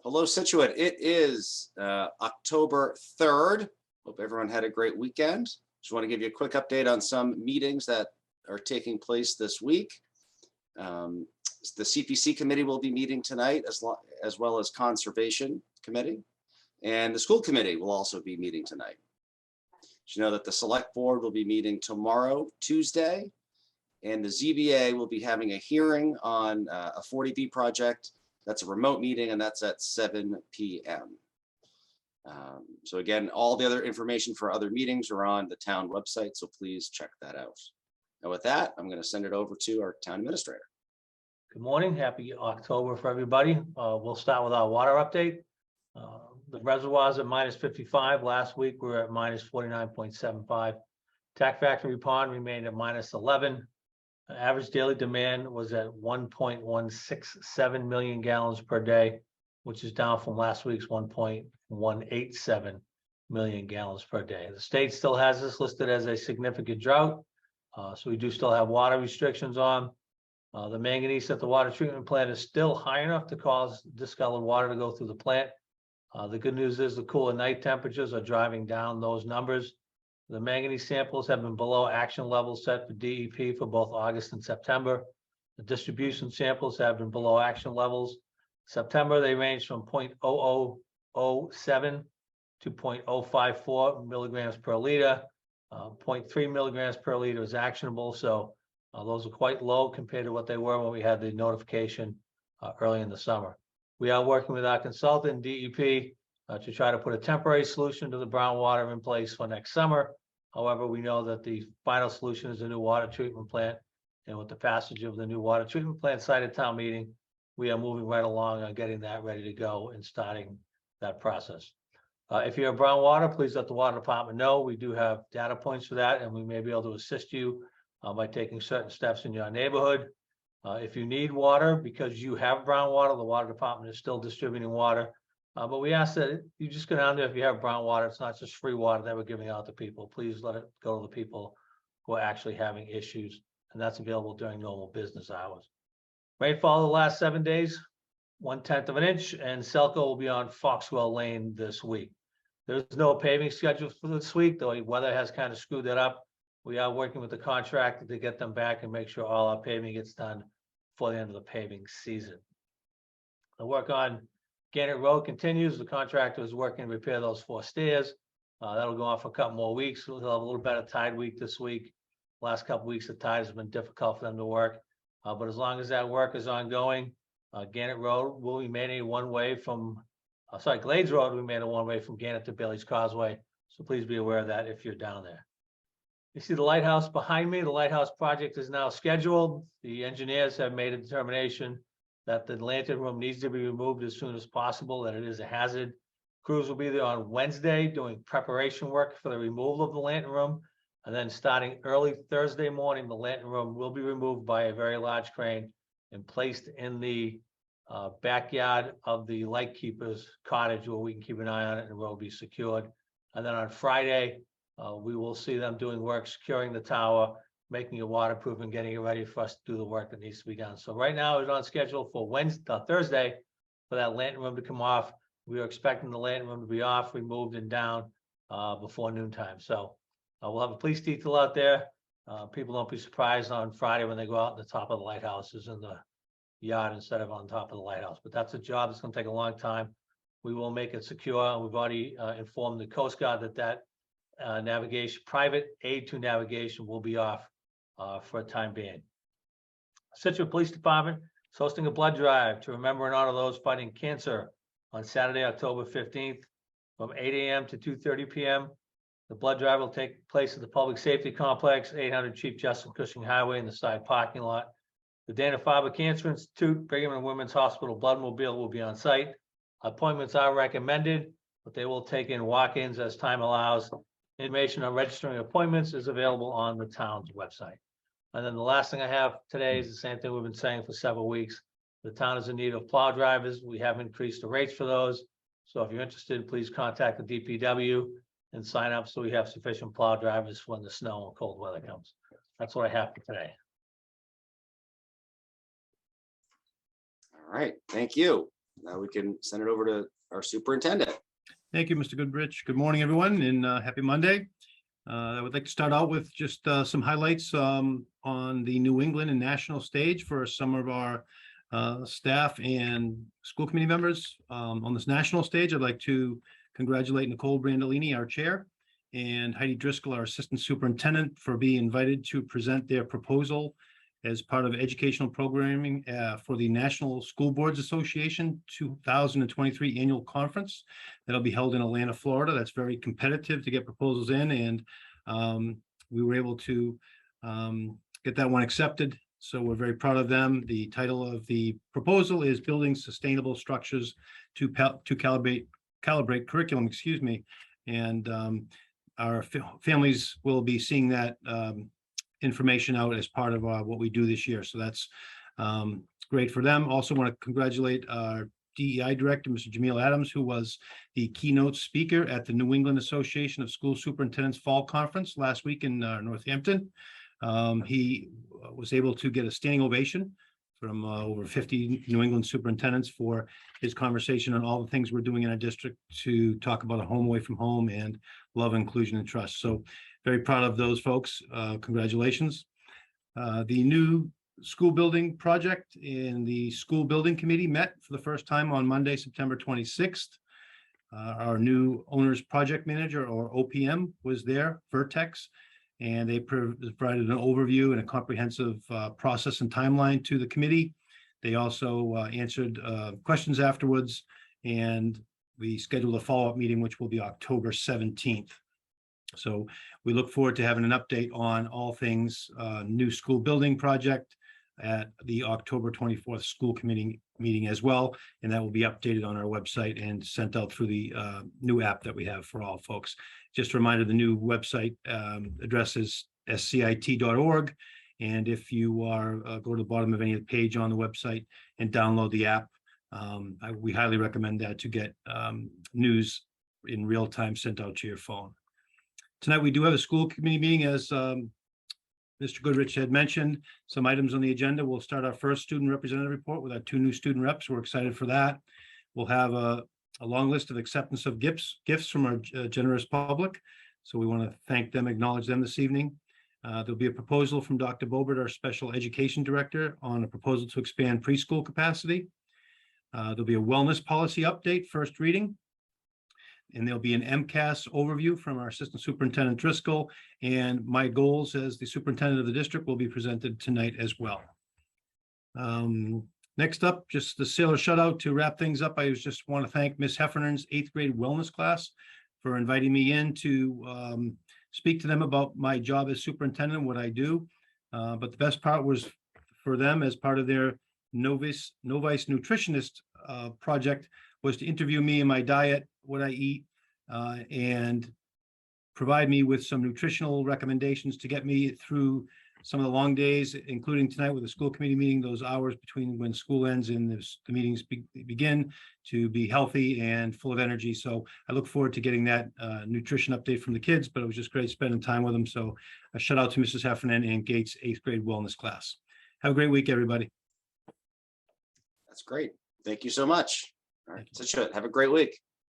Hello, Scituate. It is October 3rd. Hope everyone had a great weekend. Just want to give you a quick update on some meetings that are taking place this week. The CPC committee will be meeting tonight, as well as Conservation Committee. And the school committee will also be meeting tonight. You know that the select board will be meeting tomorrow, Tuesday, and the ZBA will be having a hearing on a 40B project. That's a remote meeting, and that's at 7 p.m. So again, all the other information for other meetings are on the town website, so please check that out. And with that, I'm going to send it over to our town administrator. Good morning. Happy October for everybody. We'll start with our water update. The reservoirs at -55. Last week we were at -49.75. Tac Factory Pond remained at -11. Average daily demand was at 1.167 million gallons per day, which is down from last week's 1.187 million gallons per day. The state still has this listed as a significant drought, so we do still have water restrictions on. The manganese at the water treatment plant is still high enough to cause discolored water to go through the plant. The good news is the cooler night temperatures are driving down those numbers. The manganese samples have been below action levels set for DEP for both August and September. The distribution samples have been below action levels. September, they range from 0.0007 to 0.054 milligrams per liter. 0.3 milligrams per liter is actionable. So those are quite low compared to what they were when we had the notification early in the summer. We are working with our consultant, DEP, to try to put a temporary solution to the brown water in place for next summer. However, we know that the final solution is a new water treatment plant. And with the passage of the new water treatment plant site at town meeting, we are moving right along on getting that ready to go and starting that process. If you have brown water, please let the water department know. We do have data points for that, and we may be able to assist you by taking certain steps in your neighborhood. If you need water because you have brown water, the water department is still distributing water. But we ask that you just go down there if you have brown water. It's not just free water that we're giving out to people. Please let it go to the people who are actually having issues, and that's available during normal business hours. Rainfall the last 7 days, 1/10 of an inch, and Selco will be on Foxwell Lane this week. There's no paving schedule for this week, though the weather has kind of screwed that up. We are working with the contractor to get them back and make sure all our paving gets done before the end of the paving season. The work on Gannett Road continues. The contractor is working to repair those 4 stairs. That'll go on for a couple more weeks. We'll have a little better tide week this week. Last couple of weeks, the tide has been difficult for them to work. But as long as that work is ongoing, Gannett Road will remain a one-way from, Glades Road will remain a one-way from Gannett to Bailey's Causeway. So please be aware of that if you're down there. You see the lighthouse behind me. The lighthouse project is now scheduled. The engineers have made a determination that the lantern room needs to be removed as soon as possible, that it is a hazard. Crews will be there on Wednesday doing preparation work for the removal of the lantern room. And then starting early Thursday morning, the lantern room will be removed by a very large crane and placed in the backyard of the lightkeeper's cottage where we can keep an eye on it and the road will be secured. And then on Friday, we will see them doing work, securing the tower, making it waterproof and getting it ready for us to do the work that needs to be done. So right now it's on schedule for Thursday for that lantern room to come off. We are expecting the lantern room to be off, removed and down before noontime. So we'll have a police detail out there. People don't be surprised on Friday when they go out on the top of the lighthouses in the yard instead of on top of the lighthouse. But that's a job that's going to take a long time. We will make it secure. And we've already informed the Coast Guard that navigation, private aid to navigation will be off for a time being. Scituate Police Department is hosting a blood drive to remember and honor those fighting cancer on Saturday, October 15th from 8 a.m. to 2:30 p.m. The blood drive will take place at the Public Safety Complex, 800 Chief Justice Cushing Highway in the side parking lot. The Dana-Farber Cancer Institute, Brigham and Women's Hospital Blood Mobile will be on site. Appointments are recommended, but they will take in walk-ins as time allows. Information on registering appointments is available on the town's website. And then the last thing I have today is the same thing we've been saying for several weeks. The town is in need of plow drivers. We have increased the rates for those. So if you're interested, please contact the DPW and sign up so we have sufficient plow drivers when the snow and cold weather comes. That's what I have for today. All right, thank you. now we can send it over to our superintendent. Thank you, Mr. Goodrich. Good morning, everyone, and happy Monday. I would like to start out with just some highlights on the New England and national stage for some of our staff and school committee members. On this national stage, I'd like to congratulate Nicole Brandolini, our chair, and Heidi Driscoll, our assistant superintendent, for being invited to present their proposal as part of educational programming for the National School Boards Association 2023 annual conference that'll be held in Atlanta, Florida. That's very competitive to get proposals in, and we were able to get that one accepted. So we're very proud of them. The title of the proposal is Building Sustainable Structures to Calibrate Curriculum, and our families will be seeing that information out as part of what we do this year. So that's great for them. Also want to congratulate our DEI director, Mr. Jamil Adams, who was the keynote speaker at the New England Association of School Superintendents Fall Conference last week in Northampton. He was able to get a standing ovation from over 50 New England superintendents for his conversation on all the things we're doing in our district to talk about a home away from home and love, inclusion, and trust. So very proud of those folks. Congratulations. The new school building project in the school building committee met for the first time on Monday, September 26th. Our new owner's project manager, or OPM, was there, Vertex, and they provided an overview and a comprehensive process and timeline to the committee. They also answered questions afterwards, and we scheduled a follow-up meeting, which will be October 17th. So we look forward to having an update on all things new school building project at the October 24th school committee meeting as well. And that will be updated on our website and sent out through the new app that we have for all folks. Just a reminder, the new website address is scit.org. And if you are go to the bottom of any page on the website and download the app, we highly recommend that to get news in real time sent out to your phone. Tonight, we do have a school committee meeting, as Mr. Goodrich had mentioned. Some items on the agenda. We'll start our first student representative report with our 2 new student reps. We're excited for that. We'll have a long list of acceptance of gifts from our generous public. So we want to thank them, acknowledge them this evening. There'll be a proposal from Dr. Bobert, our special education director, on a proposal to expand preschool capacity. There'll be a wellness policy update, first reading. And there'll be an MCAS overview from our assistant superintendent Driscoll, and my goals as the superintendent of the district will be presented tonight as well. Next up, just the sailor shout out to wrap things up. I just want to thank Ms. Heffernan's 8th grade wellness class for inviting me in to speak to them about my job as superintendent, what I do. But the best part was for them, as part of their novice nutritionist project, was to interview me and my diet, what I eat, and provide me with some nutritional recommendations to get me through some of the long days, including tonight with the school committee meeting, those hours between when school ends and the meetings begin, to be healthy and full of energy. So I look forward to getting that nutrition update from the kids, but it was just great spending time with them. So a shout out to Mrs. Heffernan and Gates 8th grade wellness class. Have a great week, everybody. That's great. Thank you so much. All right, Scituate, have a great week.